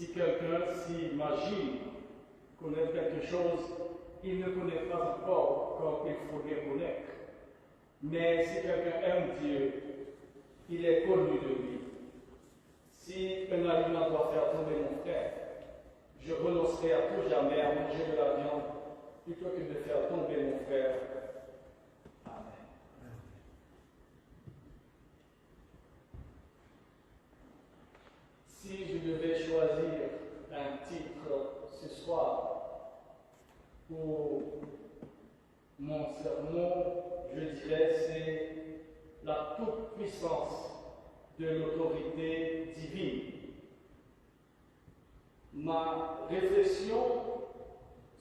Si quelqu'un s'imagine connaître quelque chose, il ne connaît pas encore comme il faudrait connaître. Mais si quelqu'un aime Dieu, il est connu de lui. Si un aliment doit faire tomber mon frère, je renoncerai à tout jamais à manger de la viande plutôt que de faire tomber mon frère. Amen. Si je devais choisir un titre ce soir pour mon sermon, je dirais c'est la toute-puissance de l'autorité divine. Ma réflexion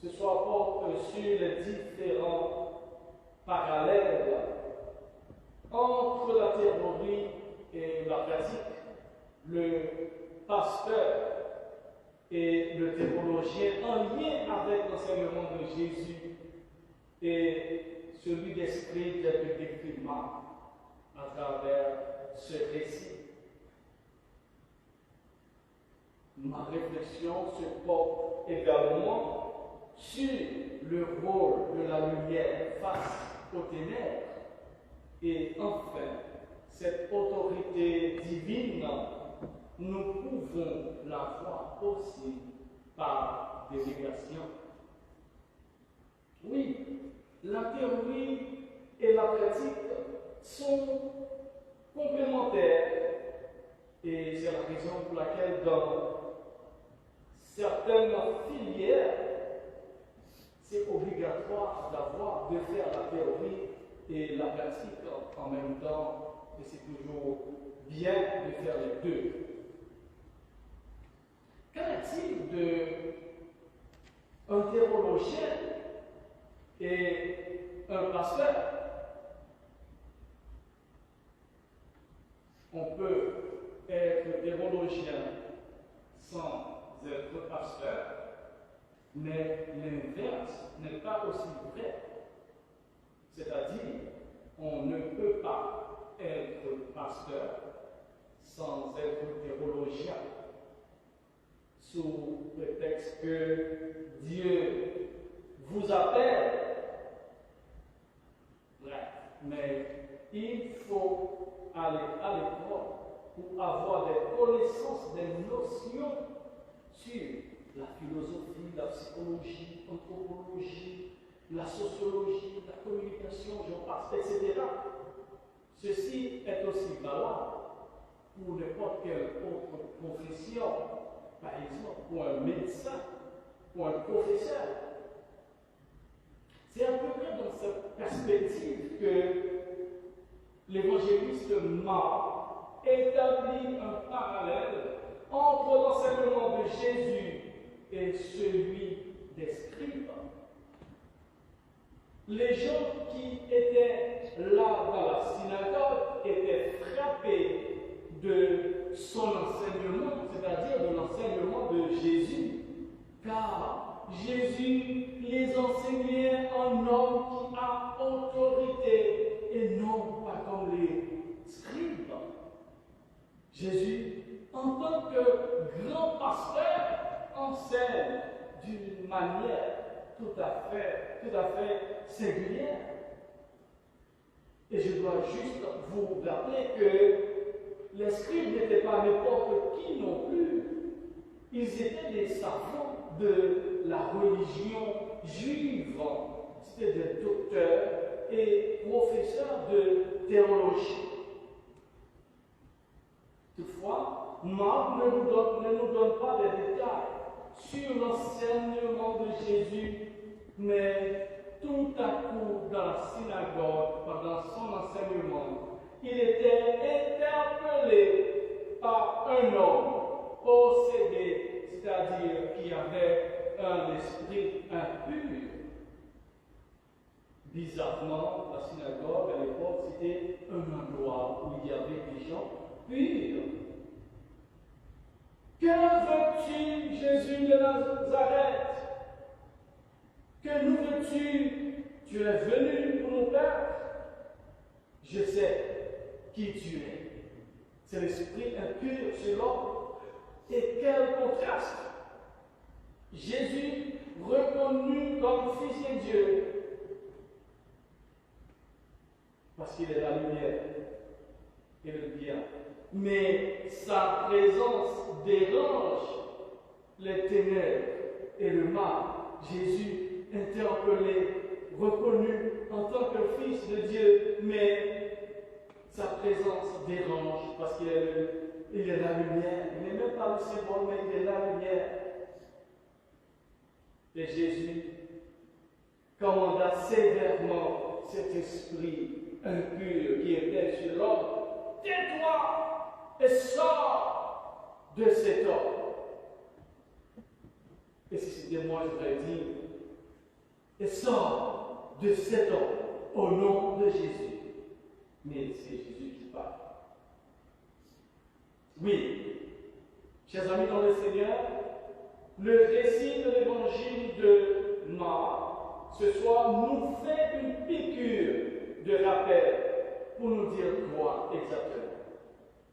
ce soir porte sur les différents parallèles entre la théorie et la pratique. Le pasteur et le théologien en lien avec l'enseignement de Jésus et celui d'esprit de décriment à travers ce récit. Ma réflexion se porte également sur le rôle de la lumière face aux ténèbres et enfin, cette autorité divine, nous pouvons la voir aussi par délégation. Oui, la théorie et la pratique sont complémentaires et c'est la raison pour laquelle dans certaines filières, c'est obligatoire de faire la théorie et la pratique en même temps et c'est toujours bien de faire les deux. Qu'en est-il d'un théologien et un pasteur? On peut être théologien sans être pasteur, mais l'inverse n'est pas aussi vrai. C'est-à-dire, on ne peut pas être pasteur sans être théologien, sous prétexte que Dieu vous appelle. Bref, mais il faut aller à l'école pour avoir des connaissances, des notions sur la philosophie, la psychologie, l'anthropologie, la sociologie, la communication, j'en passe, etc. Ceci est aussi valable pour n'importe quelle autre profession, par exemple pour un médecin, pour un professeur. C'est à peu près dans cette perspective que l'évangéliste Marc établit un parallèle entre l'enseignement de Jésus et celui des scribes. Les gens qui étaient là dans la synagogue étaient frappés de son enseignement, c'est-à-dire de l'enseignement de Jésus, car Jésus les enseignait en homme qui a autorité et non pas comme les scribes. Jésus, en tant que grand pasteur, enseigne d'une manière tout à fait singulière. Et je dois juste vous rappeler que les scribes n'étaient pas n'importe qui non plus. Ils étaient des savants de la religion juive. C'était des docteurs et professeurs de théologie. Toutefois, Marc ne nous donne pas des détails sur l'enseignement de Jésus, mais tout à coup, dans la synagogue, pendant son enseignement, il était interpellé par un homme possédé, c'est-à-dire qui avait un esprit impur. Bizarrement, la synagogue à l'époque, c'était un endroit où il y avait des gens purs. Que veux-tu, Jésus de Nazareth? Que nous veux-tu? Tu es venu pour nous perdre. Je sais qui tu es. C'est l'esprit impur chez l'homme. Et quel contraste! Jésus reconnu comme Fils de Dieu, parce qu'il est la lumière et le bien. Mais sa présence dérange les ténèbres et le mal. Jésus, interpellé, reconnu en tant que Fils de Dieu, mais sa présence dérange parce qu'il est la lumière. Il n'est même pas le symbole, mais il est la lumière. Et Jésus commanda sévèrement cet esprit impur qui était sur l'homme. Tais-toi et sors de cet homme. Et si c'était moi, je voudrais dire, et sors de cet homme au nom de Jésus. Mais c'est Jésus qui parle. Oui, chers amis dans le Seigneur, le récit de l'évangile de Marc, ce soir, nous fait une piqûre de rappel pour nous dire quoi exactement.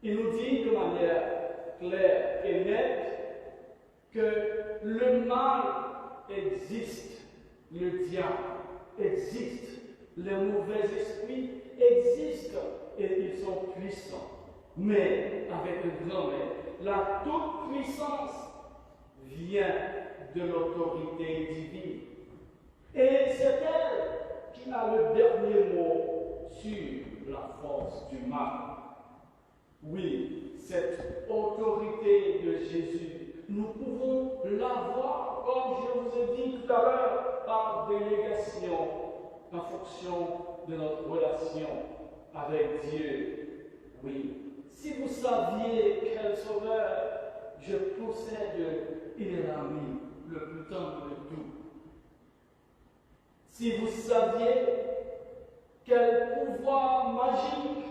Il nous dit de manière claire et nette que le mal existe, le diable existe, les mauvais esprits existent et ils sont puissants. Mais avec un grand mais, la toute-puissance vient de l'autorité divine. Et c'est elle qui a le dernier mot sur la force du mal. Oui, cette autorité de Jésus, nous pouvons l'avoir, comme je vous ai dit tout à l'heure, par délégation, en fonction de notre relation avec Dieu. Oui, si vous saviez quel sauveur je possède, il est l'ami le plus tendre de tout. Si vous saviez quel pouvoir magique,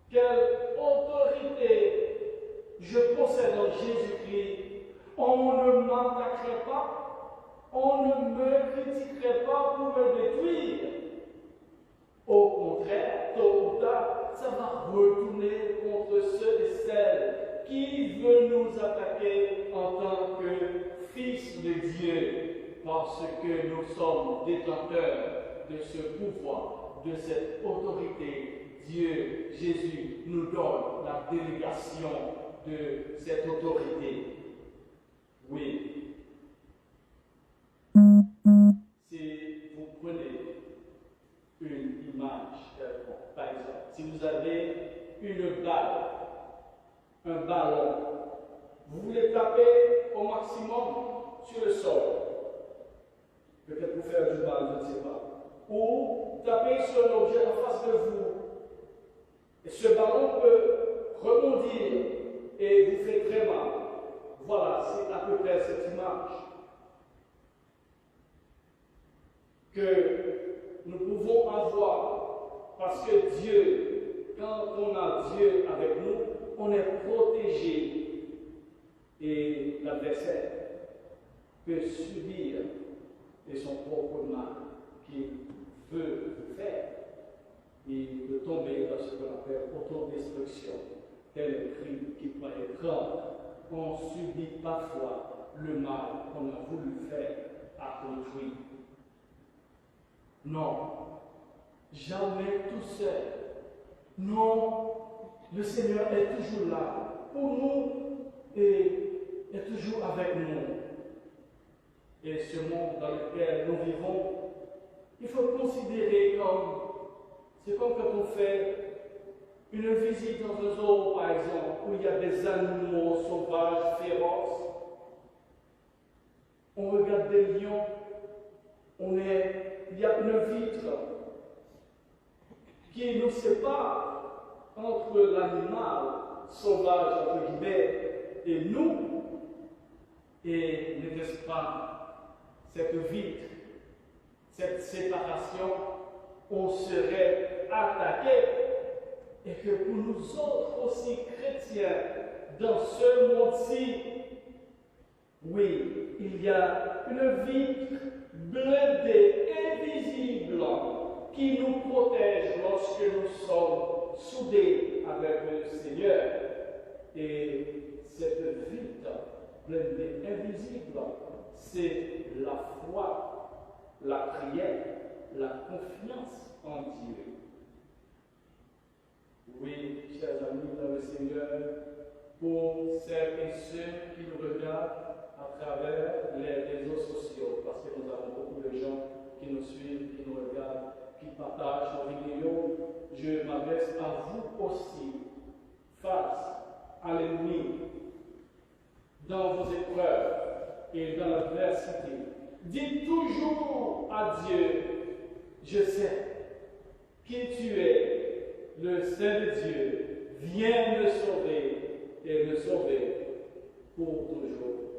quelle autorité je possède en Jésus-Christ, on ne m'attaquerait pas, on ne me critiquerait pas pour me détruire. Au contraire, tôt ou tard, ça va retourner contre ceux et celles qui veulent nous attaquer en tant que fils de Dieu, parce que nous sommes détenteurs de ce pouvoir, de cette autorité. Dieu, Jésus, nous donne la délégation de cette autorité. Oui. Si vous prenez une image, par exemple, si vous avez une balle, un ballon, vous voulez taper au maximum sur le sol, peut-être pour faire du mal, je ne sais pas, ou taper sur un objet en face de vous, et ce ballon peut rebondir et vous fait très mal. Voilà, c'est à peu près cette image que nous pouvons avoir, parce que Dieu, quand on a Dieu avec nous, on est protégé et l'adversaire peut subir de son propre mal qu'il veut faire. Il peut tomber dans ce qu'on appelle autodestruction, tel cri qui peut être grand. On subit parfois le mal qu'on a voulu faire à autrui. Non, jamais tout seul. Non, le Seigneur est toujours là pour nous et est toujours avec nous. Et ce monde dans lequel nous vivons, il faut considérer comme, c'est comme quand on fait une visite dans un zoo, par exemple, où il y a des animaux sauvages, féroces. On regarde des lions, il y a une vitre qui nous sépare entre l'animal sauvage, entre guillemets, et nous. Et n'était-ce pas cette vitre, cette séparation, on serait attaqué, et que pour nous autres aussi chrétiens, dans ce monde-ci, oui, il y a une vitre blindée, invisible, qui nous protège lorsque nous sommes soudés avec le Seigneur. Et cette vitre important, c'est la foi, la prière, la confiance en Dieu. Oui, chers amis dans le Seigneur, pour celles et ceux qui nous regardent à travers les réseaux sociaux, parce que nous avons beaucoup de gens qui nous suivent, qui nous regardent, qui partagent nos vidéos, je m'adresse à vous aussi, face à l'ennemi, dans vos épreuves et dans l'adversité. Dites toujours à Dieu, je sais qui tu es, le Saint de Dieu, viens me sauver et me sauver pour toujours.